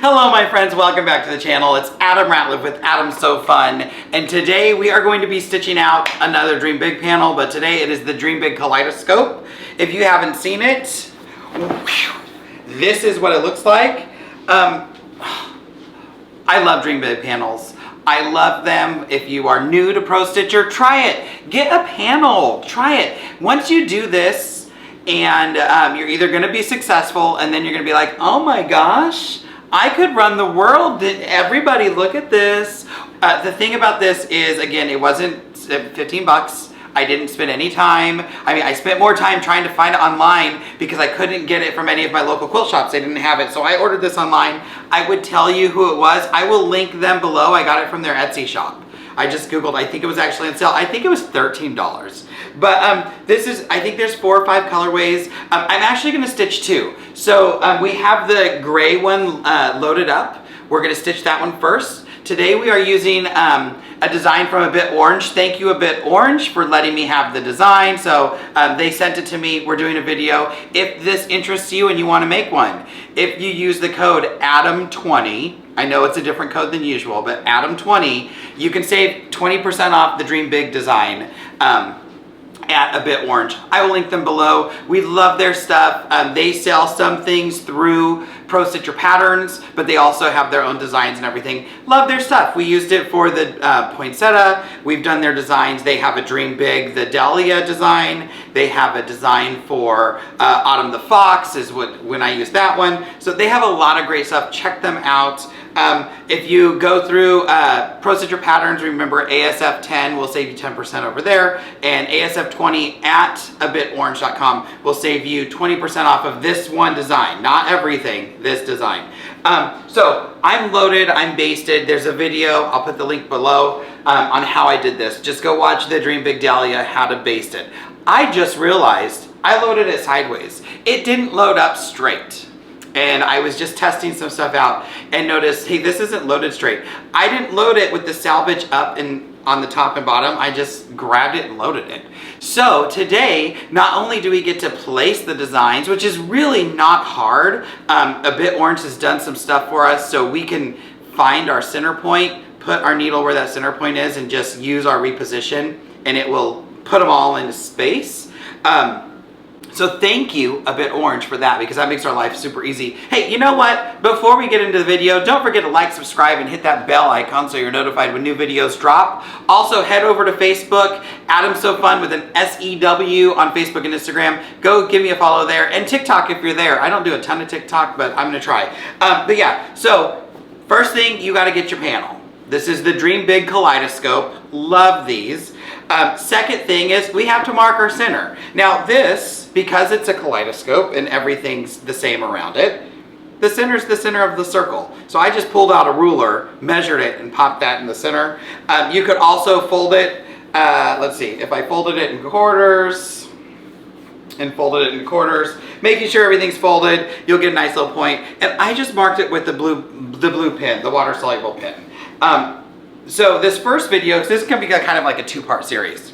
Hello my friends, welcome back to the channel. It's Adam Ratliff with Adam's So Fun, and today we are going to be stitching out another Dream Big panel, but today it is the Dream Big Kaleidoscope. If you haven't seen it, this is what it looks like. I love Dream Big panels. I love them. If you are new to Pro Stitcher, try it. Get a panel, try it. Once you do this, and you're either going to be successful and then you're going to be like, oh my gosh, I could run the world. Did everybody look at this? The thing about this is, again, it wasn't 15 bucks. I didn't spend any time. I mean, I spent more time trying to find it online because I couldn't get it from any of my local quilt shops. They didn't have it, so I ordered this online. I would tell you who it was. I will link them below. I got it from their Etsy shop. I just Googled, I think it was actually on sale. I think it was $13. But this is, I think there's 4 or 5 colorways. I'm actually gonna stitch 2. So we have the gray one loaded up. We're gonna stitch that one first. Today we are using a design from A Bit Orange. Thank you, A Bit Orange, for letting me have the design. So they sent it to me. We're doing a video. If this interests you and you wanna make one, if you use the code ADAM20, I know it's a different code than usual, but ADAM20, you can save 20% off the Dream Big design at A Bit Orange. I will link them below. We love their stuff. They sell some things through Pro Stitcher Patterns, but they also have their own designs and everything. Love their stuff. We used it for the poinsettia. We've done their designs. They have a Dream Big, the Dahlia design. They have a design for Autumn the Fox is when I use that one. So they have a lot of great stuff. Check them out. If you go through Pro Stitcher Patterns, remember ASF10 will save you 10% over there, and ASF20 at abitorange.com will save you 20% off of this one design. Not everything, this design. So I'm loaded, I'm basted. There's a video, I'll put the link below on how I did this. Just go watch the Dream Big Dahlia, how to baste it. I just realized I loaded it sideways. It didn't load up straight. And I was just testing some stuff out and noticed, hey, this isn't loaded straight. I didn't load it with the salvage up and on the top and bottom. I just grabbed it and loaded it. So today, not only do we get to place the designs, which is really not hard. A Bit Orange has done some stuff for us so we can find our center point, put our needle where that center point is, and just use our reposition, and it will put them all into space. So thank you, A Bit Orange, for that, because that makes our life super easy. Hey, you know what? Before we get into the video, don't forget to like, subscribe, and hit that bell icon so you're notified when new videos drop. Also, head over to Facebook, Adam's So Fun with an S-E-W on Facebook and Instagram. Go give me a follow there. And TikTok if you're there. I don't do a ton of TikTok, but I'm going to try. But yeah, so first thing, you got to get your panel. This is the Dream Big Kaleidoscope. Love these. Second thing is we have to mark our center. Now this, because it's a kaleidoscope and everything's the same around it, the center's the center of the circle. So I just pulled out a ruler, measured it, and popped that in the center. You could also fold it, let's see, if I folded it in quarters, and folded it in quarters, making sure everything's folded, you'll get a nice little point. And I just marked it with the blue pin, the water soluble pin. So this first video, because this is going to be kind of like a 2-part series.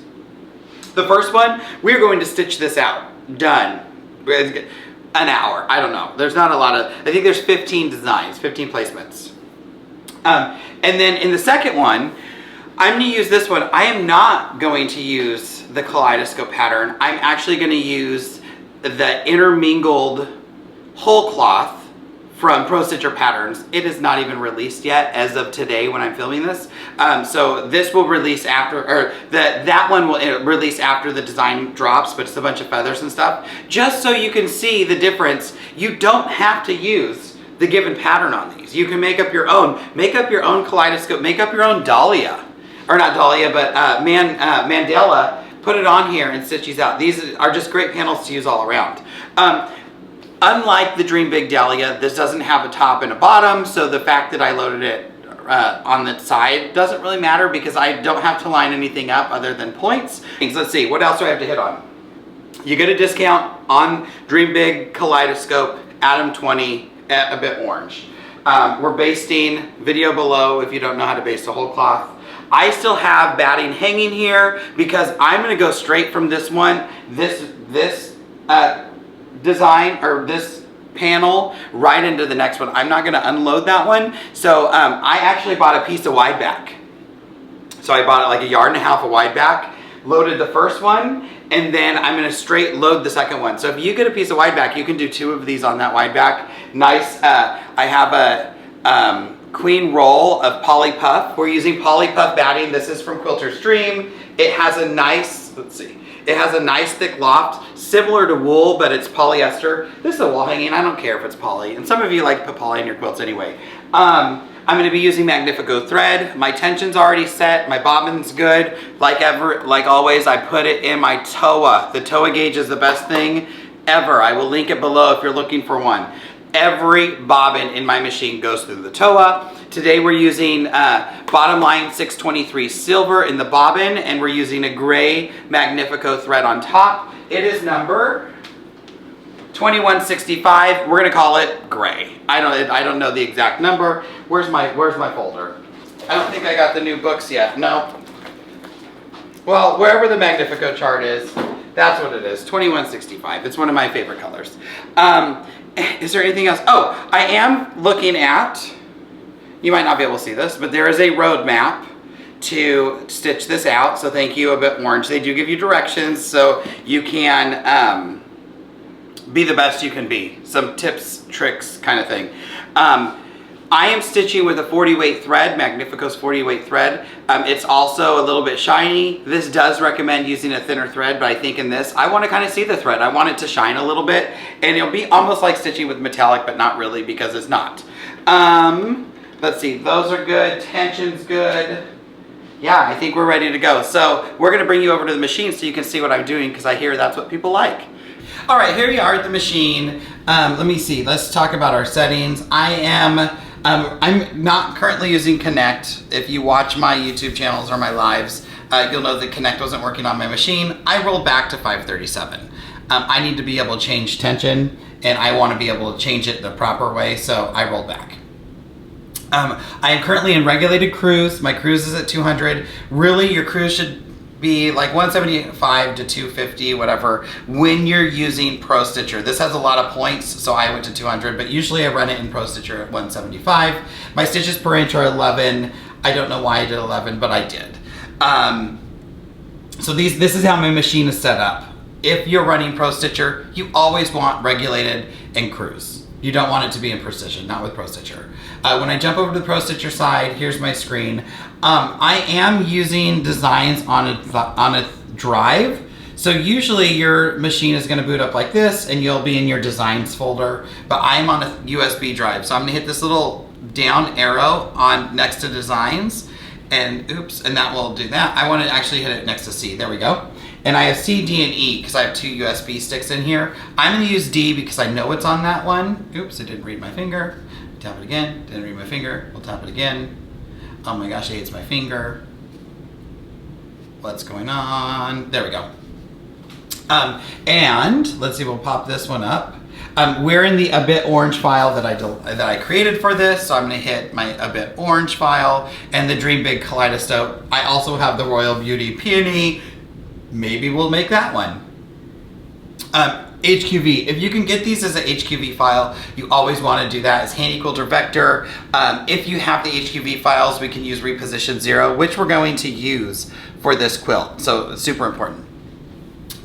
The first one, we're going to stitch this out. Done. An hour. I don't know. There's not a lot of, I think there's 15 designs, 15 placements. And then in the second one, I'm going to use this one. I am not going to use the kaleidoscope pattern. I'm actually going to use the intermingled Wholecloth from Pro Stitcher Patterns. It is not even released yet as of today when I'm filming this. So this will release after, or that one will release after the design drops, but it's a bunch of feathers and stuff. Just so you can see the difference, you don't have to use the given pattern on these. You can make up your own. Make up your own kaleidoscope, make up your own Dahlia. Or not Dahlia, but Mandela. Put it on here and stitch these out. These are just great panels to use all around. Unlike the Dream Big Dahlia, this doesn't have a top and a bottom, so the fact that I loaded it on the side doesn't really matter because I don't have to line anything up other than points. Let's see, what else do I have to hit on? You get a discount on Dream Big Kaleidoscope, Adam20 at A Bit Orange. We're basting, video below if you don't know how to baste a whole cloth. I still have batting hanging here because I'm going to go straight from this one, this design, or this panel right into the next one. I'm not gonna unload that one. So I actually bought a piece of wide back. So I bought it like 1.5 yards of wide back, loaded the first one, and then I'm gonna straight load the second one. So if you get a piece of wide back, you can do 2 of these on that wide back. Nice, I have a queen roll of poly puff. We're using poly puff batting. This is from Quilter's Dream. It has a nice, let's see, it has a nice thick loft, similar to wool, but it's polyester. This is a wall hanging, I don't care if it's poly. And some of you like to put poly in your quilts anyway. I'm gonna be using Magnifico thread. My tension's already set, my bobbin's good. Like always, I put it in my Towa. The Towa gauge is the best thing ever. I will link it below if you're looking for one. Every bobbin in my machine goes through the Towa. Today we're using bottom line 623 silver in the bobbin, and we're using a gray Magnifico thread on top. It is number 2165. We're gonna call it gray. I don't know the exact number. Where's my folder? I don't think I got the new books yet. No. Well, wherever the Magnifico chart is, that's what it is. 2165. It's one of my favorite colors. Is there anything else? Oh, I am looking at, you might not be able to see this, but there is a roadmap to stitch this out. So thank you, A Bit Orange. They do give you directions so you can be the best you can be. Some tips, tricks kind of thing. I am stitching with a 40 weight thread, Magnifico's 40 weight thread. It's also a little bit shiny. This does recommend using a thinner thread, but I think in this, I want to kind of see the thread. I want it to shine a little bit, and it'll be almost like stitching with metallic, but not really because it's not. Let's see, those are good, tension's good. Yeah, I think we're ready to go. So we're gonna bring you over to the machine so you can see what I'm doing, because I hear that's what people like. All right, here we are at the machine. Let me see, let's talk about our settings. I'm not currently using Connect. If you watch my YouTube channels or my lives, you'll know that Connect wasn't working on my machine. I rolled back to 537. I need to be able to change tension, and I want to be able to change it the proper way, so I rolled back. I am currently in regulated cruise. My cruise is at 200. Really, your cruise should be like 175 to 250, whatever, when you're using Pro Stitcher. This has a lot of points, so I went to 200, but usually I run it in Pro Stitcher at 175. My stitches per inch are 11. I don't know why I did 11, but I did. So this is how my machine is set up. If you're running Pro Stitcher, you always want regulated and cruise. You don't want it to be in precision, not with Pro Stitcher. When I jump over to the Pro Stitcher side, here's my screen. I am using designs on a drive. So usually your machine is gonna boot up like this and you'll be in your designs folder, but I'm on a USB drive. So I'm gonna hit this little down arrow on next to designs, and oops, and that will do that. I wanna actually hit it next to C, there we go. And I have C, D, and E because I have 2 USB sticks in here. I'm gonna use D because I know it's on that one. Oops, I didn't read my finger. Tap it again, didn't read my finger. We'll tap it again. Oh my gosh, it hates my finger. What's going on? There we go. And let's see, we'll pop this one up. We're in the A Bit Orange file that I created for this, so I'm gonna hit my A Bit Orange file and the Dream Big Kaleidoscope. I also have the Royal Beauty Peony. Maybe we'll make that one. HQV, if you can get these as an HQV file, you always want to do that as Handy Quilter Vector. If you have the HQV files, we can use Reposition 0, which we're going to use for this quilt. So it's super important.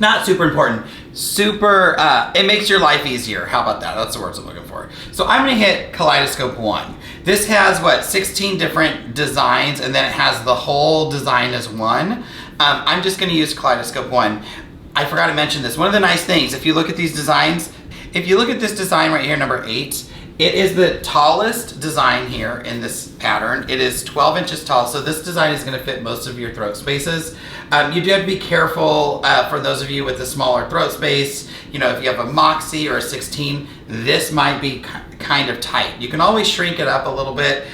Not super important, super, it makes your life easier. How about that? That's the words I'm looking for. So I'm gonna hit Kaleidoscope 1. This has, what, 16 different designs, and then it has the whole design as one. I'm just gonna use Kaleidoscope 1. I forgot to mention this. One of the nice things, if you look at these designs, if you look at this design right here, number 8, it is the tallest design here in this pattern. It is 12 inches tall, so this design is gonna fit most of your throat spaces. You do have to be careful for those of you with a smaller throat space. You know, if you have a Moxie or a 16, this might be kind of tight. You can always shrink it up a little bit.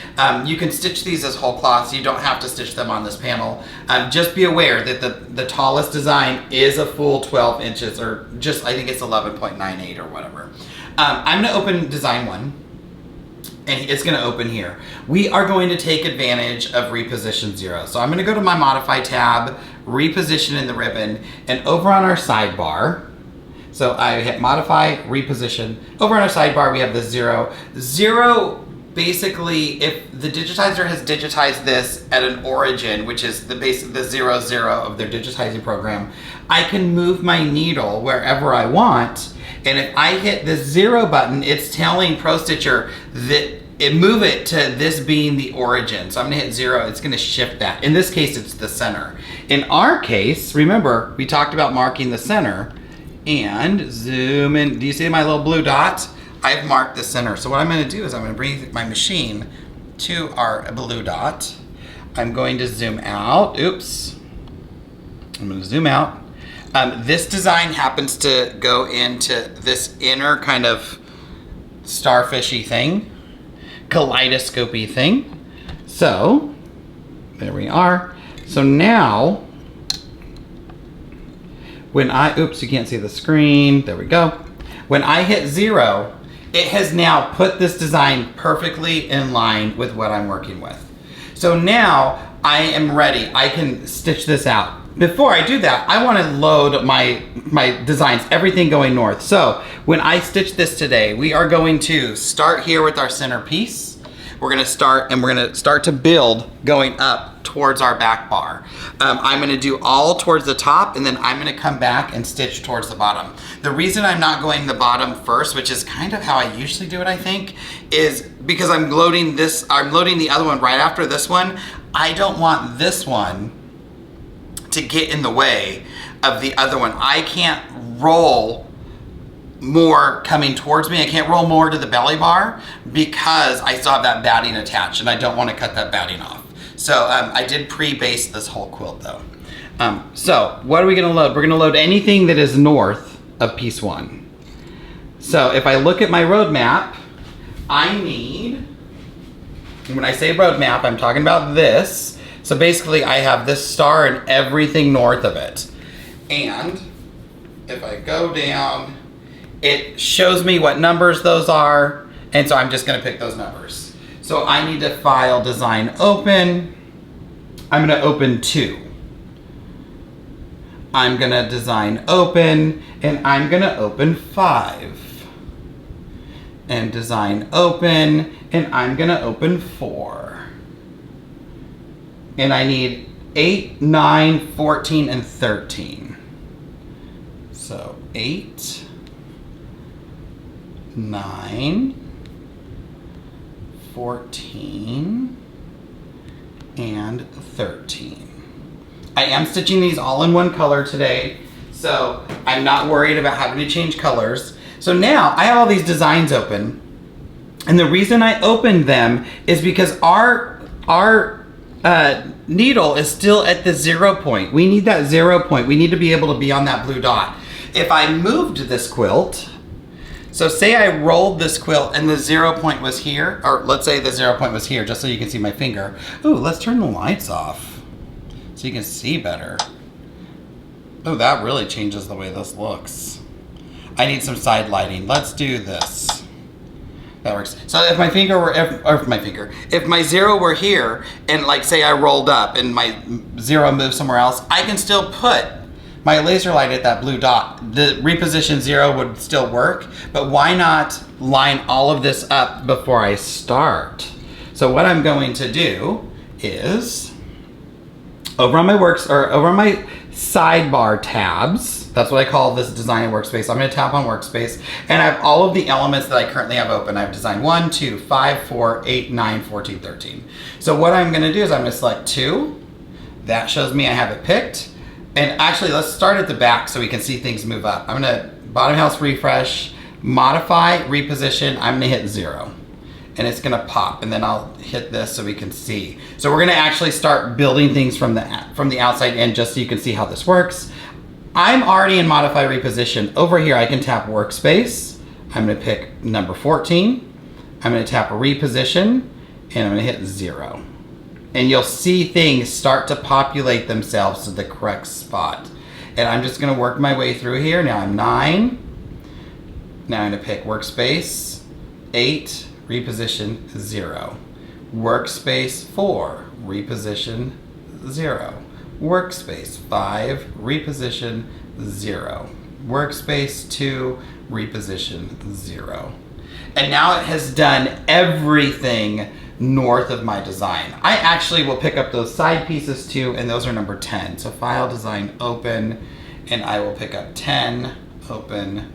You can stitch these as whole cloths. You don't have to stitch them on this panel. Just be aware that the tallest design is a full 12 inches, or just, I think it's 11.98 or whatever. I'm gonna open design 1. And it's gonna open here. We are going to take advantage of Reposition 0. So I'm gonna go to my Modify tab, Reposition in the ribbon, and over on our sidebar, So I hit modify, reposition. Over on our sidebar, we have the 0. 0, basically, if the digitizer has digitized this at an origin, which is the base of the 0, 0 of their digitizing program, I can move my needle wherever I want. And if I hit the 0 button, it's telling ProStitcher that move it to this being the origin. So I'm gonna hit 0, it's gonna shift that. In this case, it's the center. In our case, remember, we talked about marking the center, and zoom in. Do you see my little blue dot? I've marked the center. So what I'm gonna do is I'm gonna bring my machine to our blue dot. I'm going to zoom out, oops. I'm gonna zoom out. This design happens to go into this inner kind of starfishy thing, kaleidoscope-y thing. So, there we are. So now, when oops, you can't see the screen. There we go. When I hit 0, it has now put this design perfectly in line with what I'm working with. So now I am ready. I can stitch this out. Before I do that, I want to load my designs, everything going north. So when I stitch this today, we are going to start here with our centerpiece. We're gonna start to build going up towards our back bar. I'm gonna do all towards the top, and then I'm gonna come back and stitch towards the bottom. The reason I'm not going the bottom first, which is kind of how I usually do it, I think, is because I'm loading the other one right after this one. I don't want this one to get in the way of the other one. I can't roll more coming towards me. I can't roll more to the belly bar because I still have that batting attached, and I don't want to cut that batting off. So I did pre-baste this whole quilt though. So what are we gonna load? We're gonna load anything that is north of piece 1. So if I look at my roadmap, I need, when I say roadmap, I'm talking about this. So basically I have this star and everything north of it. And if I go down, it shows me what numbers those are, and so I'm just gonna pick those numbers. So I need to file design open. I'm gonna open 2. I'm gonna design open, and I'm gonna open 5. And design open, and I'm gonna open 4. And I need 8, 9, 14, and 13. So 8, 9, 14, and 13. I am stitching these all in one color today, so I'm not worried about having to change colors. So now I have all these designs open, and the reason I opened them is because our needle is still at the 0 point. We need that 0 point. We need to be able to be on that blue dot. If I moved this quilt, so say I rolled this quilt and the 0 point was here, or let's say the 0 point was here, just so you can see my finger. Ooh, let's turn the lights off so you can see better. Oh, that really changes the way this looks. I need some side lighting. Let's do this. That works. So if my finger were, if my 0 were here, and like say I rolled up and my 0 moved somewhere else, I can still put my laser light at that blue dot. The reposition 0 would still work, but why not line all of this up before I start? So what I'm going to do is, over on my sidebar tabs, that's what I call this design workspace. I'm gonna tap on workspace, and I have all of the elements that I currently have open. I have design 1, 2, 5, 4, 8, 9, 14, 13. So what I'm gonna do is I'm gonna select 2. That shows me I have it picked. And actually, let's start at the back so we can see things move up. I'm gonna bottom house refresh, modify, reposition, I'm gonna hit 0. And it's gonna pop, and then I'll hit this so we can see. So we're gonna actually start building things from the outside in, just so you can see how this works. I'm already in modify reposition. Over here, I can tap workspace. I'm gonna pick number 14. I'm gonna tap reposition, and I'm gonna hit 0. And you'll see things start to populate themselves to the correct spot. And I'm just gonna work my way through here. Now I'm 9. Now I'm gonna pick workspace, 8, reposition 0. Workspace 4, reposition 0. Workspace 5, reposition 0. workspace 2, reposition 0. And now it has done everything north of my design. I actually will pick up those side pieces too, and those are number 10. So file, design, open, and I will pick up 10, open,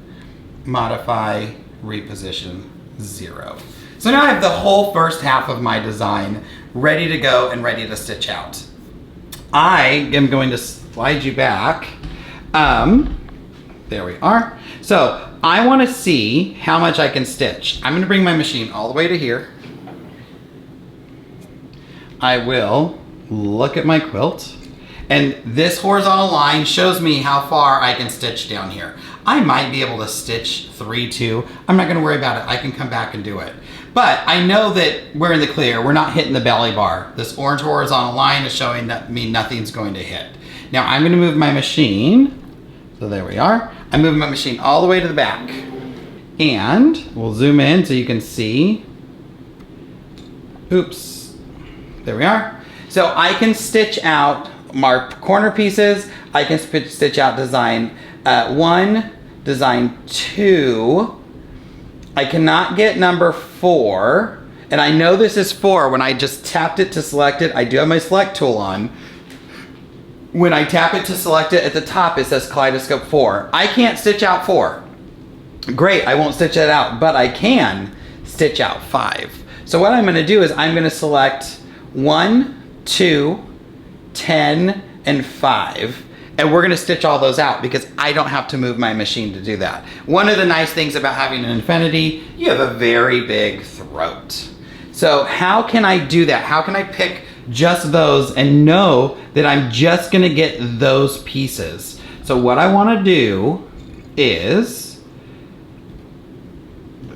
modify, reposition 0. So now I have the whole first half of my design ready to go and ready to stitch out. I am going to slide you back. There we are. So I want to see how much I can stitch. I'm going to bring my machine all the way to here. I will look at my quilt, and this horizontal line shows me how far I can stitch down here. I might be able to stitch 3, 2. I'm not going to worry about it. I can come back and do it. But I know that we're in the clear. We're not hitting the belly bar. This orange horizontal line is showing that me nothing's going to hit. Now I'm going to move my machine. So there we are. I'm moving my machine all the way to the back. And we'll zoom in so you can see. Oops. There we are. So I can stitch out my corner pieces. I can stitch out design 1, design 2. I cannot get number 4. And I know this is 4 when I just tapped it to select it. I do have my select tool on. When I tap it to select it at the top, it says Kaleidoscope 4. I can't stitch out 4. Great, I won't stitch it out, but I can stitch out 5. So what I'm going to do is I'm going to select 1, 2, 10, and 5. And we're going to stitch all those out because I don't have to move my machine to do that. One of the nice things about having an Infinity, you have a very big throat. So how can I do that? How can I pick just those and know that I'm just going to get those pieces? So what I want to do is,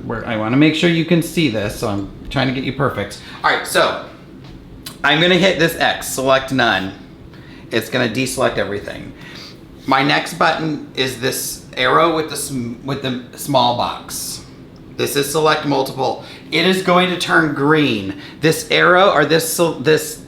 I want to make sure you can see this, so I'm trying to get you perfect. All right, so I'm going to hit this X, select none. It's going to deselect everything. My next button is this arrow with the small box. This is select multiple. It is going to turn green. This arrow or this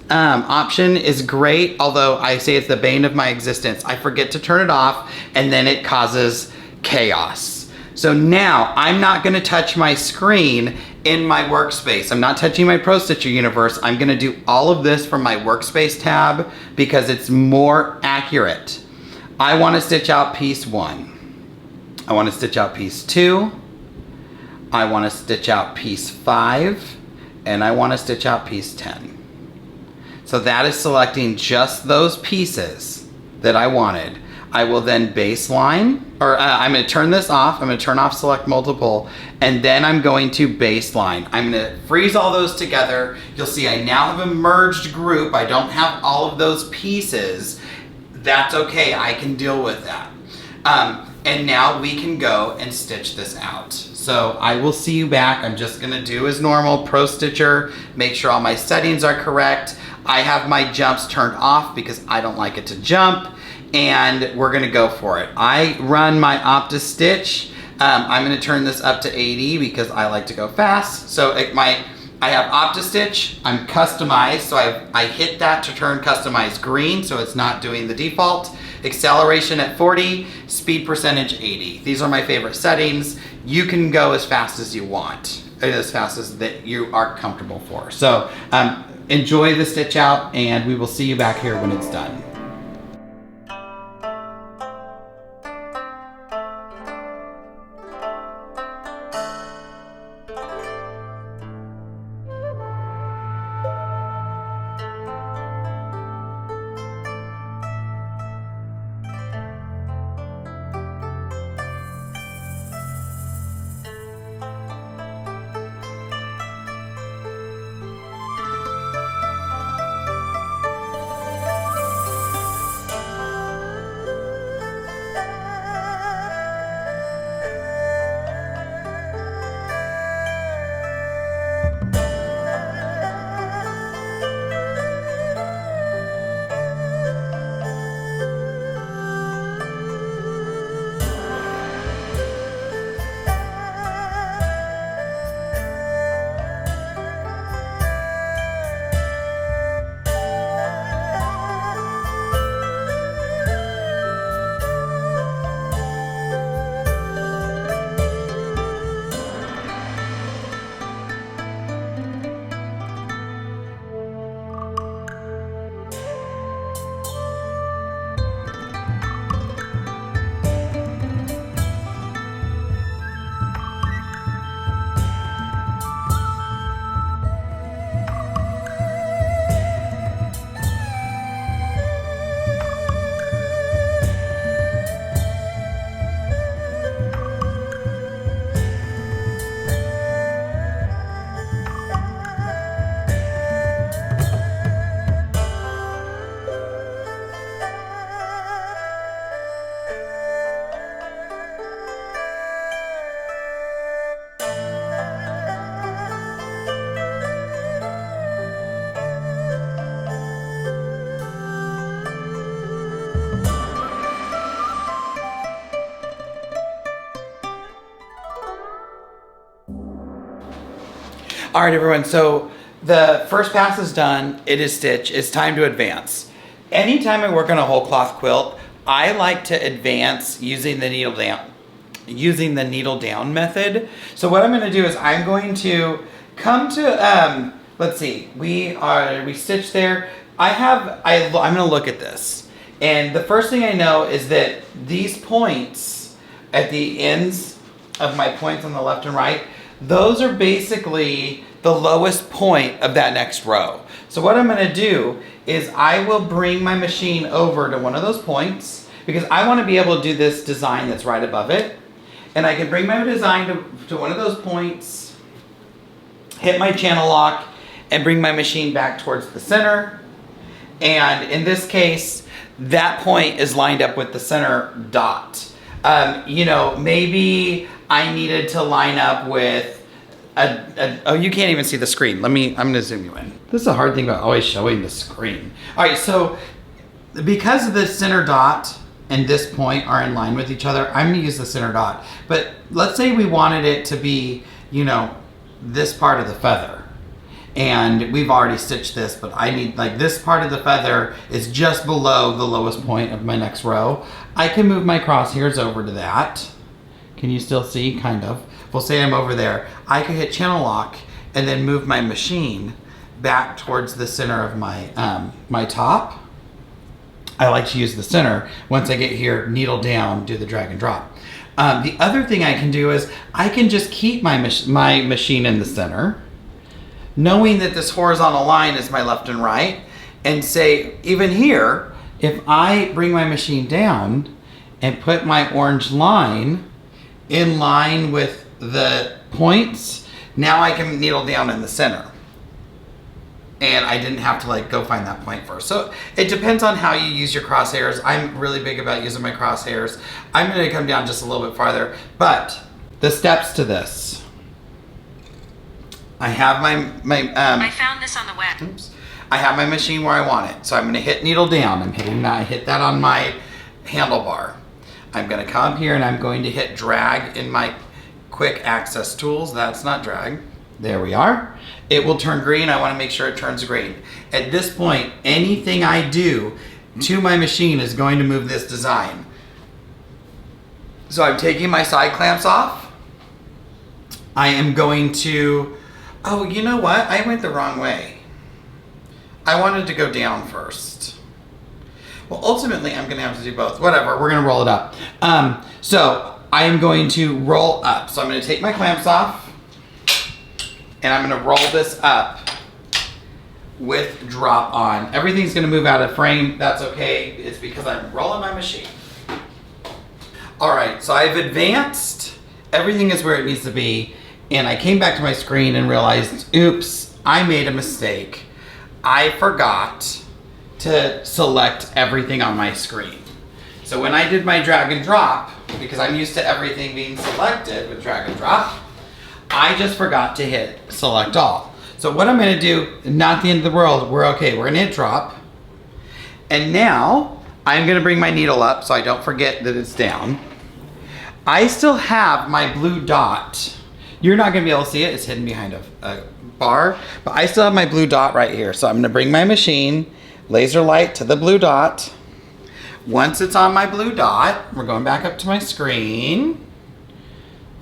option is great, although I say it's the bane of my existence. I forget to turn it off and then it causes chaos. So now I'm not going to touch my screen in my workspace. I'm not touching my Pro Stitcher universe. I'm going to do all of this from my workspace tab because it's more accurate. I want to stitch out piece 1. I want to stitch out piece 2. I want to stitch out piece 5. And I want to stitch out piece 10. So that is selecting just those pieces that I wanted. I will then baseline, or I'm going to turn this off. I'm going to turn off select multiple, and then I'm going to baseline. I'm going to freeze all those together. You'll see I now have a merged group. I don't have all of those pieces. That's okay. I can deal with that. And now we can go and stitch this out. So I will see you back. I'm just going to do as normal, Pro Stitcher, make sure all my settings are correct. I have my jumps turned off because I don't like it to jump. And we're gonna go for it. I run my OptiStitch. I'm gonna turn this up to 80 because I like to go fast. So I have OptiStitch, I'm customized, so I hit that to turn customized green, so it's not doing the default. Acceleration at 40, speed percentage 80. These are my favorite settings. You can go as fast as you want, as fast as that you are comfortable for. So enjoy the stitch out, and we will see you back here when it's done. All right, everyone, so the first pass is done. It is stitched. It's time to advance. Anytime I work on a whole cloth quilt, I like to advance using the needle down method. So what I'm going to do is I'm going to come to let's see, we stitched there. I'm going to look at this, and the first thing I know is that these points at the ends of my points on the left and right, those are basically the lowest point of that next row. So what I'm going to do is I will bring my machine over to one of those points, because I want to be able to do this design that's right above it. And I can bring my design to one of those points, hit my channel lock, and bring my machine back towards the center. And in this case, that point is lined up with the center dot. You know, maybe I needed to line up with oh, you can't even see the screen. I'm gonna zoom you in. This is a hard thing about always showing the screen. All right, so because the center dot and this point are in line with each other, I'm gonna use the center dot. But let's say we wanted it to be, you know, this part of the feather. And we've already stitched this, but I need, like, this part of the feather is just below the lowest point of my next row. I can move my crosshairs over to that. Can you still see? Kind of. We'll say I'm over there. I can hit channel lock and then move my machine back towards the center of my my top. I like to use the center. Once I get here, needle down, do the drag and drop. The other thing I can do is I can just keep my machine in the center, knowing that this horizontal line is my left and right, and say, even here, if I bring my machine down and put my orange line in line with the points, now I can needle down in the center. And I didn't have to like go find that point first. So it depends on how you use your crosshairs. I'm really big about using my crosshairs. I'm gonna come down just a little bit farther, but the steps to this. I have I found this on the web. Oops. I have my machine where I want it. So I'm gonna hit needle down. I hit that on my handlebar. I'm gonna come up here and I'm going to hit drag in my quick access tools. That's not drag. There we are. It will turn green. I want to make sure it turns green. At this point, anything I do to my machine is going to move this design. So I'm taking my side clamps off. I am going to, oh, you know what? I went the wrong way. I wanted to go down first. Well, ultimately, I'm going to have to do both. Whatever, we're going to roll it up. So I am going to roll up. So I'm going to take my clamps off, and I'm going to roll this up with drop on. Everything's going to move out of frame. That's okay. It's because I'm rolling my machine. All right, so I've advanced. Everything is where it needs to be. And I came back to my screen and realized, oops, I made a mistake. I forgot to select everything on my screen. So when I did my drag and drop, because I'm used to everything being selected with drag and drop, I just forgot to hit select all. So what I'm gonna do, not the end of the world, we're okay. We're gonna hit drop. And now I'm gonna bring my needle up so I don't forget that it's down. I still have my blue dot. You're not gonna be able to see it, it's hidden behind a bar, but I still have my blue dot right here. So I'm gonna bring my machine, laser light to the blue dot. Once it's on my blue dot, we're going back up to my screen.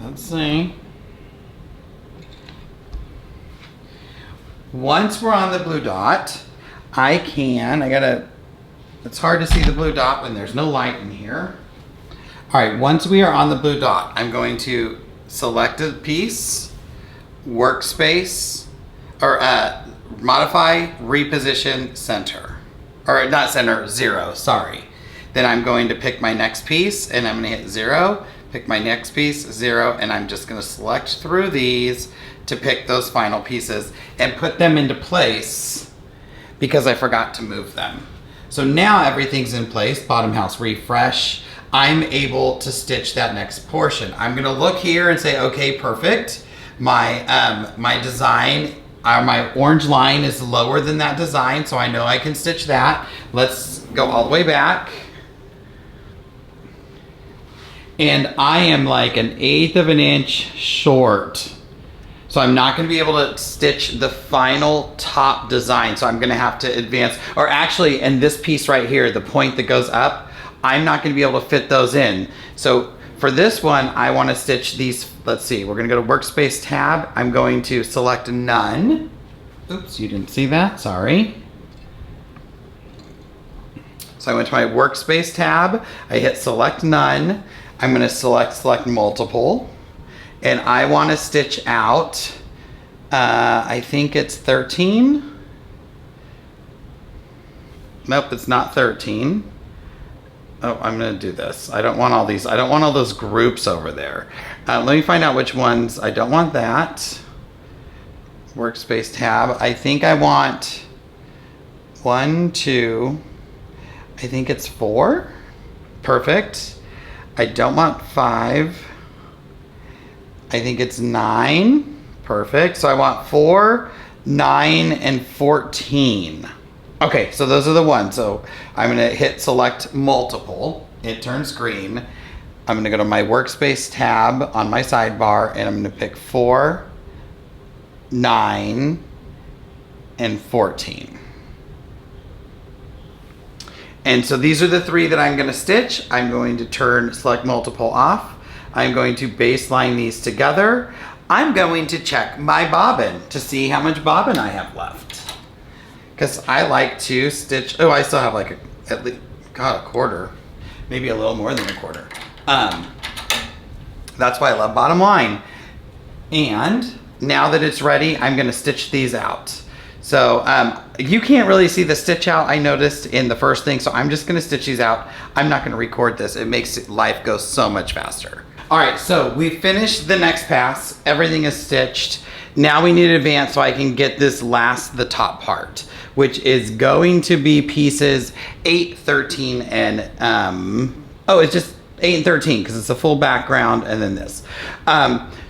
Let's see. Once we're on the blue dot, it's hard to see the blue dot when there's no light in here. All right, once we are on the blue dot, I'm going to select a piece, workspace, or modify, reposition, center. Or not center, 0, sorry. Then I'm going to pick my next piece and I'm gonna hit 0, pick my next piece, 0, and I'm just gonna select through these to pick those final pieces and put them into place because I forgot to move them. So now everything's in place, bottom house refresh. I'm able to stitch that next portion. I'm gonna look here and say, okay, perfect. My design, my orange line is lower than that design, so I know I can stitch that. Let's go all the way back. And I am like 1/8 of an inch short So I'm not gonna be able to stitch the final top design. So I'm gonna have to advance, or actually in this piece right here, the point that goes up, I'm not gonna be able to fit those in. So for this one, I wanna stitch these, let's see, we're gonna go to Workspace tab. I'm going to select none. Oops, you didn't see that, sorry. So I went to my Workspace tab, I hit select none. I'm gonna select multiple. And I want to stitch out, I think it's 13. Nope, it's not 13. Oh, I'm going to do this. I don't want all these. I don't want all those groups over there. Let me find out which ones. I don't want that. Workspace tab. I think I want 1, 2. I think it's 4. Perfect. I don't want 5. I think it's 9. Perfect. So I want 4, 9, and 14. Okay, so those are the ones. So I'm gonna hit select multiple. It turns green. I'm gonna go to my Workspace tab on my sidebar and I'm gonna pick 4, 9, and 14. And so these are the 3 that I'm gonna stitch. I'm going to turn select multiple off. I'm going to baseline these together. I'm going to check my bobbin to see how much bobbin I have left. Because I like to stitch, oh, I still have like at least, God, a quarter. Maybe a little more than a quarter. That's why I love bottom line. And now that it's ready, I'm gonna stitch these out. So you can't really see the stitch out, I noticed in the first thing, so I'm just gonna stitch these out. I'm not gonna record this. It makes life go so much faster. All right, so we finished the next pass. Everything is stitched. Now we need to advance so I can get this the top part, which is going to be pieces 8, 13, and, oh, it's just 8 and 13 because it's a full background and then this.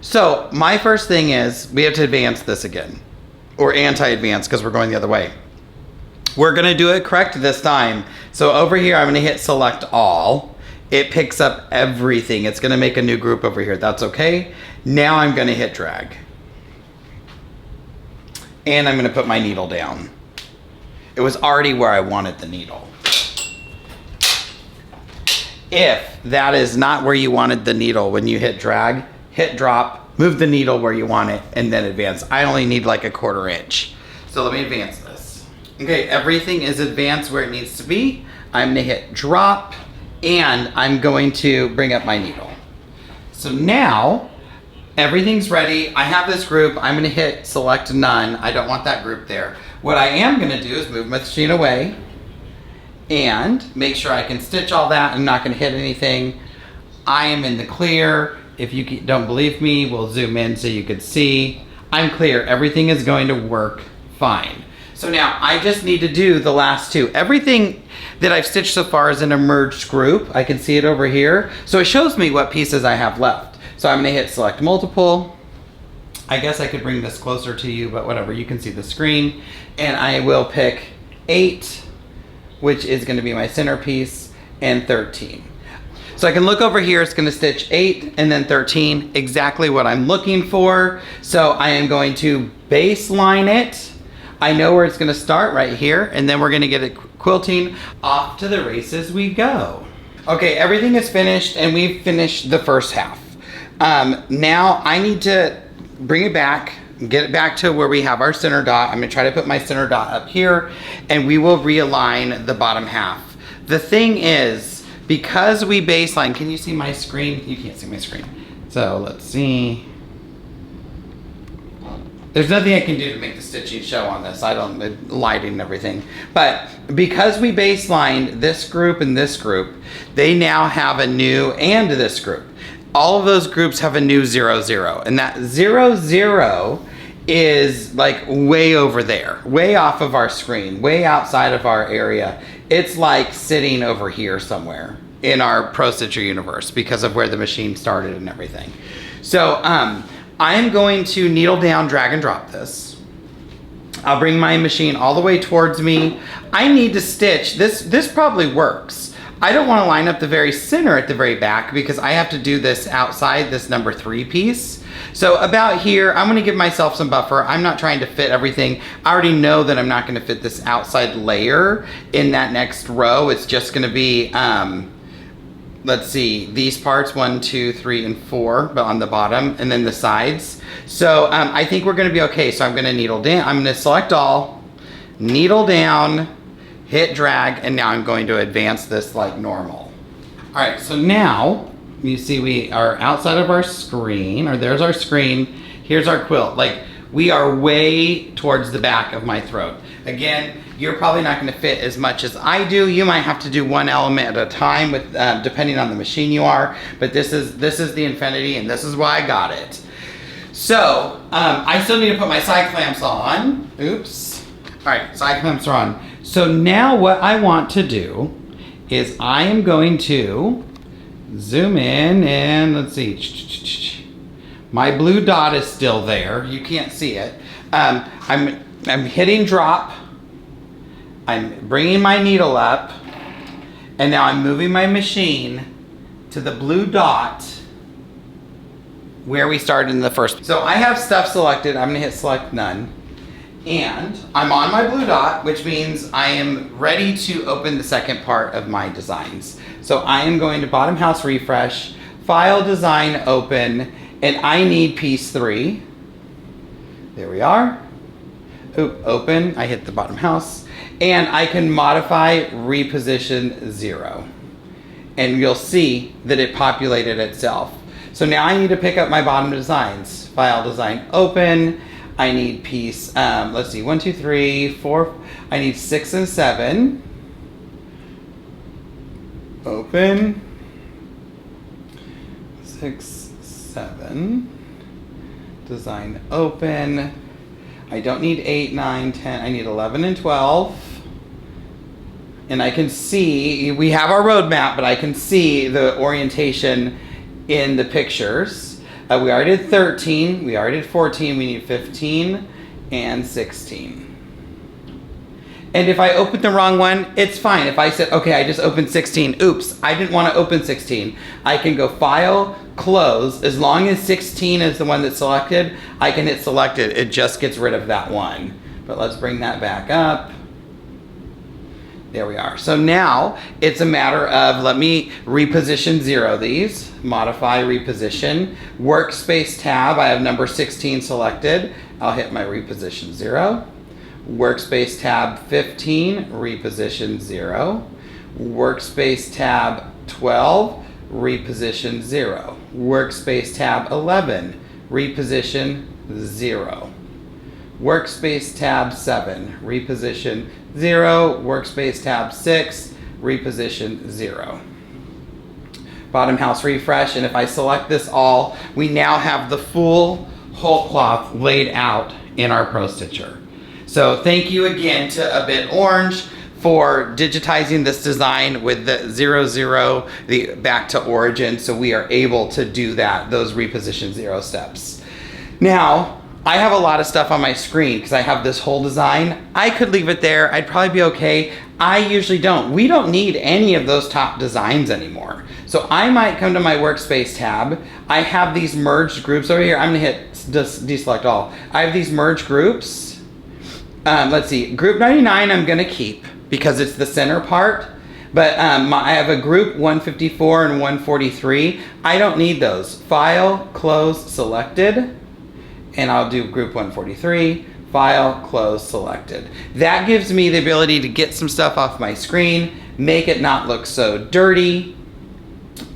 So my first thing is we have to advance this again, or anti-advance because we're going the other way. We're gonna do it correct this time. So over here, I'm gonna hit select all. It picks up everything. It's gonna make a new group over here. That's okay. Now I'm gonna hit drag. And I'm gonna put my needle down. It was already where I wanted the needle. If that is not where you wanted the needle when you hit drag, hit drop, move the needle where you want it, and then advance. I only need like a 1/4 inch. So let me advance this. Okay, everything is advanced where it needs to be. I'm gonna hit drop, and I'm going to bring up my needle. So now, everything's ready. I have this group. I'm gonna hit select none. I don't want that group there. What I am gonna do is move my machine away and make sure I can stitch all that. I'm not gonna hit anything. I am in the clear. If you don't believe me, we'll zoom in so you can see. I'm clear. Everything is going to work fine. So now I just need to do the last 2. Everything that I've stitched so far is in a merged group. I can see it over here. So it shows me what pieces I have left. So I'm gonna hit select multiple. I guess I could bring this closer to you, but whatever, you can see the screen. And I will pick 8, which is gonna be my centerpiece, and 13. So I can look over here, it's gonna stitch 8 and then 13, exactly what I'm looking for. So I am going to baseline it. I know where it's gonna start right here, and then we're gonna get it quilting. Off to the races we go. Okay, everything is finished, and we've finished the first half. Now I need to bring it back, get it back to where we have our center dot. I'm gonna try to put my center dot up here, and we will realign the bottom half. The thing is, because we baseline, can you see my screen? You can't see my screen. So let's see. There's nothing I can do to make the stitching show on this. I don't, lighting and everything. But because we baselined this group and this group, they now have a new, and this group. All of those groups have a new 0, 0. And that 0, 0 is like way over there, way off of our screen, way outside of our area. It's like sitting over here somewhere in our Pro Stitcher universe because of where the machine started and everything. So, I'm going to needle down, drag and drop this. I'll bring my machine all the way towards me. I need to stitch, this probably works. I don't want to line up the very center at the very back because I have to do this outside this number 3 piece. So about here, I'm going to give myself some buffer. I'm not trying to fit everything. I already know that I'm not going to fit this outside layer in that next row. It's just going to be, let's see, these parts, 1, 2, 3, and 4, but on the bottom, and then the sides. So I think we're going to be okay. So I'm going to needle down. I'm going to select all, needle down, hit drag, and now I'm going to advance this like normal. All right, so now you see we are outside of our screen, or there's our screen. Here's our quilt. Like, we are way towards the back of my throat. Again, you're probably not going to fit as much as I do. You might have to do one element at a time with depending on the machine you are, but this is the Infinity, and this is why I got it. So I still need to put my side clamps on. Oops. All right, side clamps are on. So now what I want to do is I am going to zoom in, and let's see. My blue dot is still there. You can't see it. I'm hitting drop. I'm bringing my needle up, and now I'm moving my machine to the blue dot where we started in the first. So I have stuff selected. I'm gonna hit select none. And I'm on my blue dot, which means I am ready to open the second part of my designs. So I am going to bottom house refresh, file design open, and I need piece 3. There we are. Oop, open, I hit the bottom house. And I can modify reposition 0. And you'll see that it populated itself. So now I need to pick up my bottom designs. File design open. I need piece, let's see, 1, 2, 3, 4. I need 6 and 7. Open. 6, 7. Design open. I don't need 8, 9, 10. I need 11 and 12. And I can see, we have our roadmap, but I can see the orientation in the pictures. We already did 13, we already did 14, we need 15 and 16. And if I open the wrong one, it's fine. If I said, okay, I just opened 16, oops, I didn't want to open 16. I can go file, close. As long as 16 is the one that's selected, I can hit selected. It just gets rid of that one. But let's bring that back up. There we are. So now it's a matter of, let me reposition 0 these, modify reposition, workspace tab, I have number 16 selected, I'll hit my reposition 0, workspace tab 15, reposition 0, workspace tab 12, reposition 0, workspace tab 11, reposition 0. Workspace tab 7, reposition 0, workspace tab 6, reposition 0. Bottom house refresh, and if I select this all, we now have the full whole cloth laid out in our Pro Stitcher. So thank you again to A Bit Orange for digitizing this design with the 00, the back to origin, so we are able to do that, those reposition 0 steps. Now, I have a lot of stuff on my screen because I have this whole design. I could leave it there. I'd probably be okay. I usually don't. We don't need any of those top designs anymore. So I might come to my workspace tab. I have these merged groups over here. I'm gonna hit deselect all. I have these merged groups. Let's see, group 99 I'm gonna keep because it's the center part. But I have a group 154 and 143. I don't need those. File, close, selected. And I'll do group 143, file, close, selected. That gives me the ability to get some stuff off my screen, make it not look so dirty.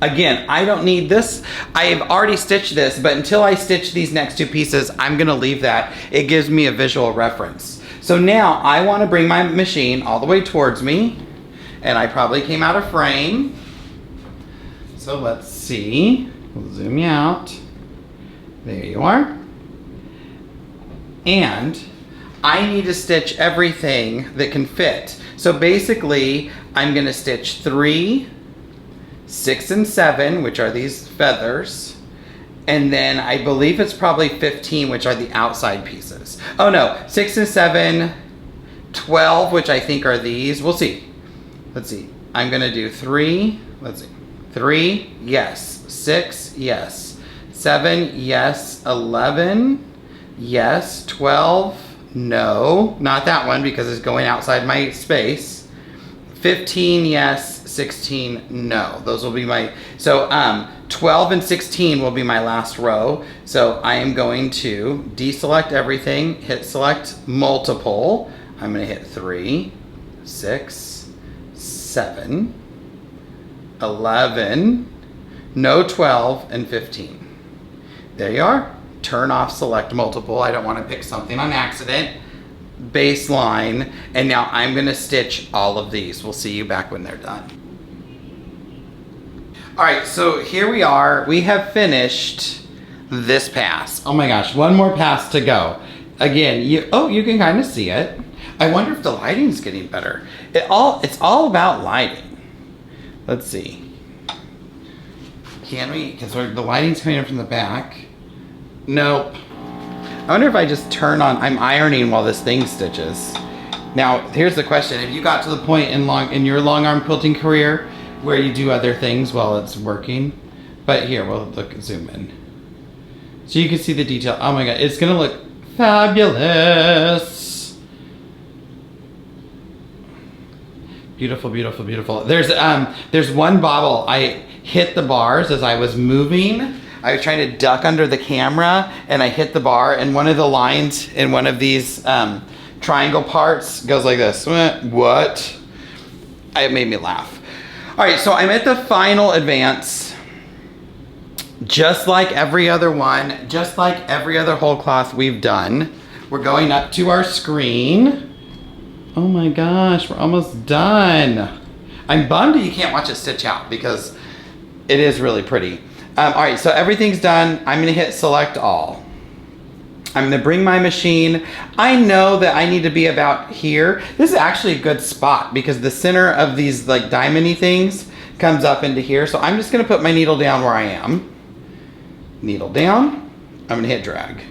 Again, I don't need this. I have already stitched this, but until I stitch these next 2 pieces, I'm gonna leave that. It gives me a visual reference. So now I wanna bring my machine all the way towards me, and I probably came out of frame. So let's see, we'll zoom you out. There you are. And I need to stitch everything that can fit. So basically, I'm gonna stitch 3, 6 and 7, which are these feathers, and then I believe it's probably 15, which are the outside pieces. Oh no, 6 and 7, 12, which I think are these. We'll see. Let's see. I'm gonna do 3, let's see, 3, yes, 6, yes, 7, yes, 11, yes, 12, no, not that one because it's going outside my space, 15, yes, 16, no. Those will be my, so 12 and 16 will be my last row. So I am going to deselect everything, hit select multiple. I'm gonna hit 3, 6, 7, 11, no 12, and 15. There you are. Turn off select multiple. I don't want to pick something on accident. Baseline. And now I'm going to stitch all of these. We'll see you back when they're done. All right, so here we are. We have finished this pass. Oh my gosh, one more pass to go. Again, you can kind of see it. I wonder if the lighting's getting better. It's all about lighting. Let's see. Can we? Because the lighting's coming in from the back. Nope. I wonder if I just turn on, I'm ironing while this thing stitches. Now, here's the question. Have you got to the point in your long arm quilting career where you do other things while it's working? But here, we'll zoom in. So you can see the detail. Oh my God, it's gonna look fabulous. Beautiful, beautiful, beautiful. There's one bobble. I hit the bars as I was moving. I was trying to duck under the camera and I hit the bar and one of the lines in one of these triangle parts goes like this. What? It made me laugh. All right, so I'm at the final advance. Just like every other one, just like every other whole cloth we've done, we're going up to our screen. Oh my gosh, we're almost done. I'm bummed that you can't watch it stitch out because it is really pretty. All right, so everything's done. I'm gonna hit select all. I'm gonna bring my machine. I know that I need to be about here. This is actually a good spot because the center of these like diamond-y things comes up into here. So I'm just gonna put my needle down where I am. Needle down, I'm gonna hit drag.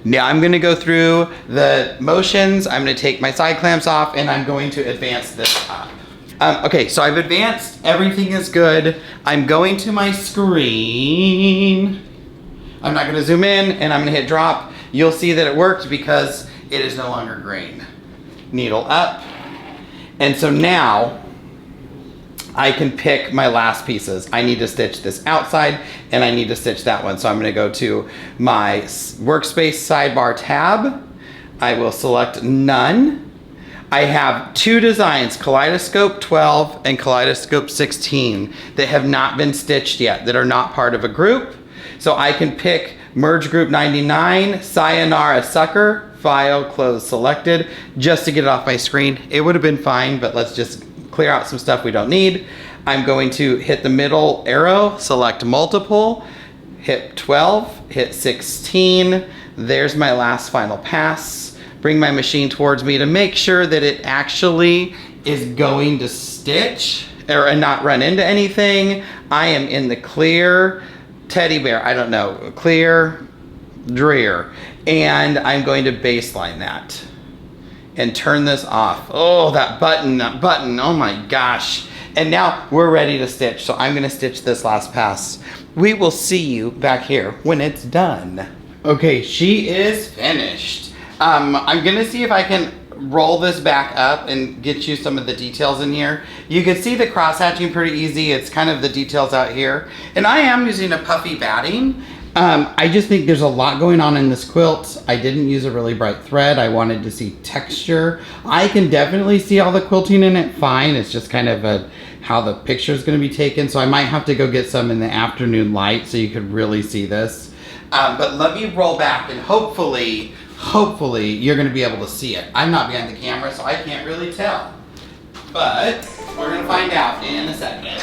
Now I'm gonna go through the motions. I'm gonna take my side clamps off and I'm going to advance this up. Okay, so I've advanced, everything is good. I'm going to my screen. I'm not gonna zoom in and I'm gonna hit drop. You'll see that it worked because it is no longer green. Needle up. And so now I can pick my last pieces. I need to stitch this outside and I need to stitch that one. So I'm gonna go to my workspace sidebar tab. I will select none. I have 2 designs, Kaleidoscope 12 and Kaleidoscope 16, that have not been stitched yet, that are not part of a group. So I can pick Merge Group 99, Sayonara Sucker, File, Close Selected, just to get it off my screen. It would have been fine, but let's just clear out some stuff we don't need. I'm going to hit the middle arrow, select multiple, hit 12, hit 16. There's my last final pass. Bring my machine towards me to make sure that it actually is going to stitch and not run into anything. I am in the clear teddy bear, I don't know, clear drear. And I'm going to baseline that and turn this off. Oh, that button, oh my gosh. And now we're ready to stitch. So I'm gonna stitch this last pass. We will see you back here when it's done. Okay, she is finished. I'm gonna see if I can roll this back up and get you some of the details in here. You can see the cross hatching pretty easy. It's kind of the details out here. And I am using a puffy batting. I just think there's a lot going on in this quilt. I didn't use a really bright thread. I wanted to see texture. I can definitely see all the quilting in it fine. It's just kind of how the picture is gonna be taken. So I might have to go get some in the afternoon light so you could really see this. But let me roll back and hopefully you're gonna be able to see it. I'm not behind the camera, so I can't really tell. But we're gonna find out in a second.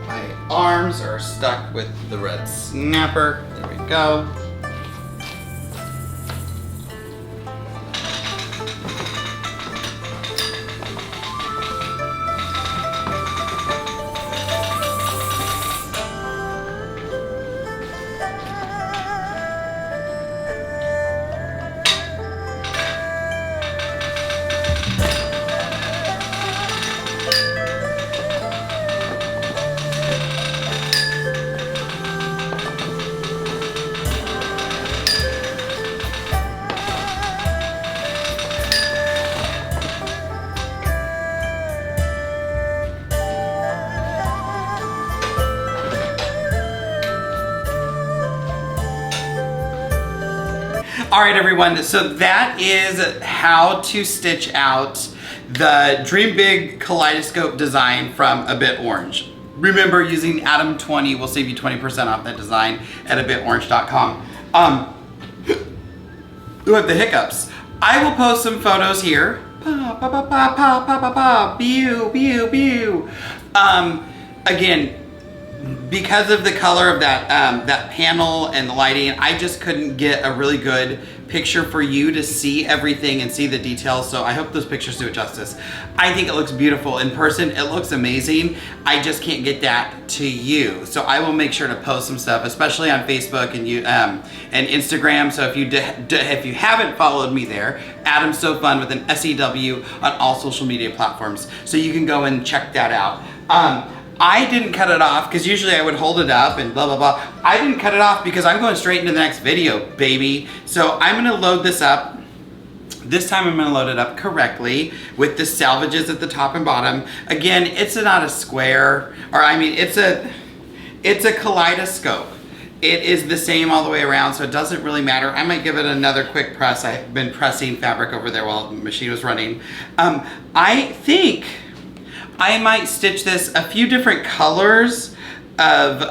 My arms are stuck with the red snapper. There we go. All right, everyone, so that is how to stitch out the Dream Big Kaleidoscope design from A Bit Orange. Remember, using Adam 20 will save you 20% off that design at abitorange.com. Who have the hiccups? I will post some photos here. Again, because of the color of that panel and the lighting, I just couldn't get a really good picture for you to see everything and see the details, so I hope those pictures do it justice. I think it looks beautiful in person. It looks amazing. I just can't get that to you, so I will make sure to post some stuff, especially on Facebook and Instagram. So if you haven't followed me there, Adam's So Fun with an SEW on all social media platforms, so you can go and check that out. I didn't cut it off because usually I would hold it up and blah, blah, blah. I didn't cut it off because I'm going straight into the next video, baby. So I'm gonna load this up. This time I'm gonna load it up correctly with the salvages at the top and bottom. Again, it's not a square, or I mean, it's a kaleidoscope. It is the same all the way around, so it doesn't really matter. I might give it another quick press. I've been pressing fabric over there while the machine was running. I think I might stitch this a few different colors of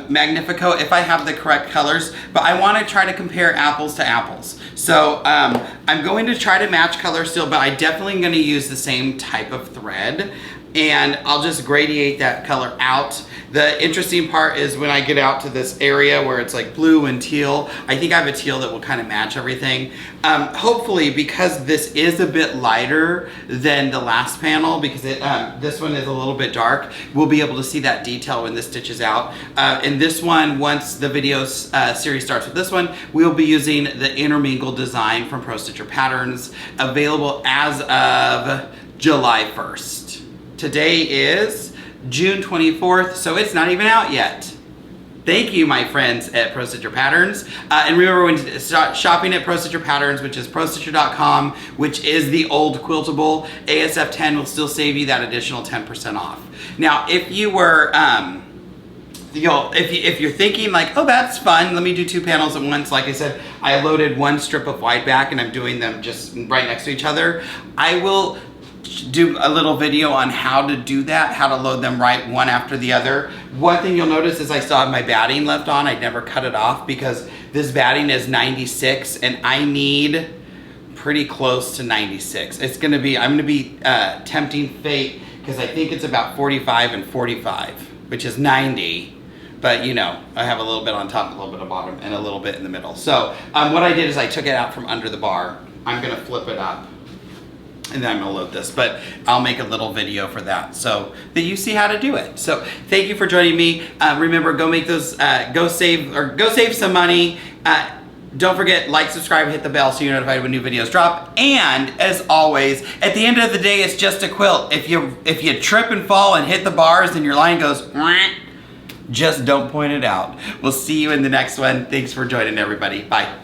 Magnifico if I have the correct colors, but I want to try to compare apples to apples. So I'm going to try to match colors still, but I definitely am going to use the same type of thread, and I'll just gradiate that color out. The interesting part is when I get out to this area where it's like blue and teal, I think I have a teal that will kind of match everything. Hopefully, because this is a bit lighter than the last panel, because this one is a little bit dark, we'll be able to see that detail when this stitches out. And this one, once the video series starts with this one, we'll be using the intermingled design from Pro Stitcher Patterns, available as of July 1st. Today is June 24th, so it's not even out yet. Thank you, my friends at Pro Stitcher Patterns. And remember, when you start shopping at Pro Stitcher Patterns, which is prostitcher.com, which is the old quiltable, ASF 10 will still save you that additional 10% off. Now, if you were, if you're thinking like, oh, that's fun, let me do 2 panels at once. Like I said, I loaded 1 strip of wide back and I'm doing them just right next to each other. I will do a little video on how to do that, how to load them right one after the other. One thing you'll notice is I still have my batting left on. I never cut it off because this batting is 96 and I need pretty close to 96. It's gonna be, I'm gonna be tempting fate because I think it's about 45 and 45, which is 90. But you know, I have a little bit on top, a little bit on bottom, and a little bit in the middle. So what I did is I took it out from under the bar. I'm gonna flip it up, and then I'm gonna load this, but I'll make a little video for that so that you see how to do it. So thank you for joining me. Remember, go make those, go save some money. Don't forget, like, subscribe, hit the bell so you're notified when new videos drop. And as always, at the end of the day, it's just a quilt. If you trip and fall and hit the bars and your line goes, just don't point it out. We'll see you in the next one. Thanks for joining, everybody. Bye.